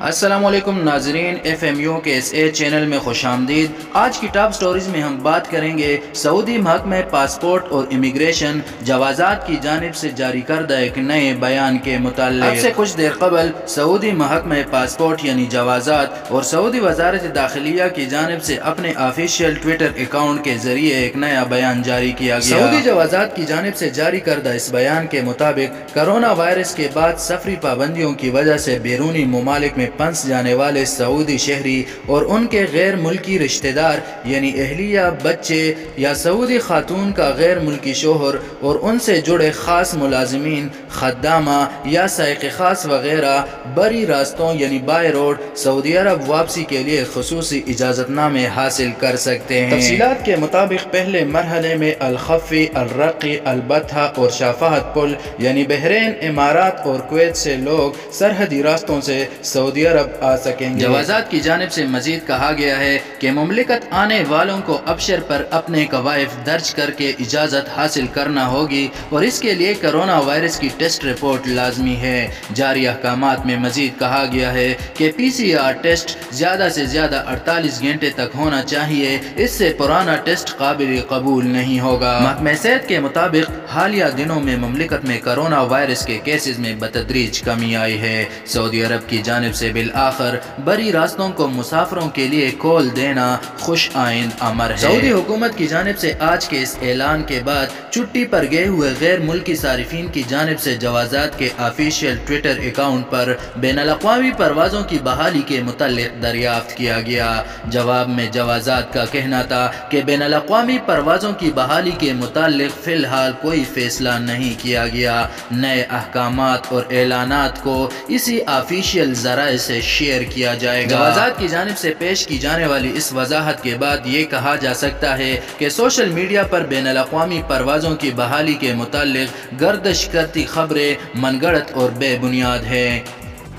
السلام علیکم ناظرین، FMU کے SA چینل میں خوش آمدید۔ آج کی ٹاپ سٹوریز میں ہم بات کریں گے سعودی محکمہ پاسپورٹ اور امیگریشن جوازات کی جانب سے جاری کردہ ایک نئے بیان کے متعلق۔ اب سے کچھ دیر قبل سعودی محکمہ پاسپورٹ یعنی جوازات اور سعودی وزارت داخلیہ کی جانب سے اپنے آفیشیل ٹویٹر اکاؤنٹ کے ذریعے ایک نیا بیان جاری کیا گیا۔ سعودی جوازات کی جانب سے جاری کردہ اس بیان کے مطابق کرونا وائرس کے بعد سفری پابندیوں کی وجہ سے بیرونی ممالک میں پنس جانے والے سعودی شہری اور ان کے غیر ملکی رشتہ دار یعنی اہلیہ، بچے یا سعودی خاتون کا غیر ملکی شوہر اور ان سے جڑے خاص ملازمین، خدامہ یا سائق خاص وغیرہ بری راستوں یعنی بائی روڈ سعودی عرب واپسی کے لیے خصوصی اجازت نامے حاصل کر سکتے ہیں۔ تفصیلات کے مطابق پہلے مرحلے میں الخفی، الرقی، البتھا اور شافہت پل یعنی بحرین، امارات اور کویت سے لوگ سرحدی راستوں سے سعودی عرب آ سکیں گے۔ جوازات کی جانب سے مزید کہا گیا ہے کہ مملکت آنے والوں کو ابشر پر اپنے کوائف درج کر کے اجازت حاصل کرنا ہوگی اور اس کے لیے کرونا وائرس کی ٹیسٹ رپورٹ لازمی ہے۔ جاری احکامات میں مزید کہا گیا ہے کہ PCR ٹیسٹ زیادہ سے زیادہ 48 گھنٹے تک ہونا چاہیے، اس سے پرانا ٹیسٹ قابل قبول نہیں ہوگا۔ محکمہ صحت کے مطابق حالیہ دنوں میں مملکت میں کرونا وائرس کے کیسز میں بتدریج کمی آئی ہے۔ سعودی عرب کی جانب سے بالآخر بری راستوں کو مسافروں کے لیے کھول دینا خوش آئند امر ہے۔ سعودی حکومت کی جانب سے آج کے اس اعلان کے بعد چھٹی پر گئے ہوئے غیر ملکی صارفین کی جانب سے جوازات کے آفیشیل ٹویٹر اکاؤنٹ پر بین الاقوامی پروازوں کی بحالی کے متعلق دریافت کیا گیا۔ جواب میں جوازات کا کہنا تھا کہ بین الاقوامی پروازوں کی بحالی کے متعلق فی الحال کوئی فیصلہ نہیں کیا گیا۔ نئے احکامات اور اعلانات کو اسی آفیشیل ذرائع سے شیئر کیا جائے گا۔ جوازات کی جانب سے پیش کی جانے والی اس وضاحت کے بعد یہ کہا جا سکتا ہے کہ سوشل میڈیا پر بین الاقوامی پروازوں کی بحالی کے متعلق گردش کرتی خبریں من گھڑت اور بے بنیاد ہیں۔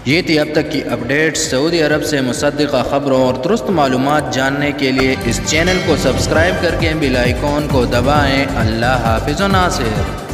یہ تھی اب تک کی اپڈیٹ۔ سعودی عرب سے مصدقہ خبروں اور درست معلومات جاننے کے لیے اس چینل کو سبسکرائب کر کے بیل آئیکن کو دبائیں۔ اللہ حافظ و ناصر۔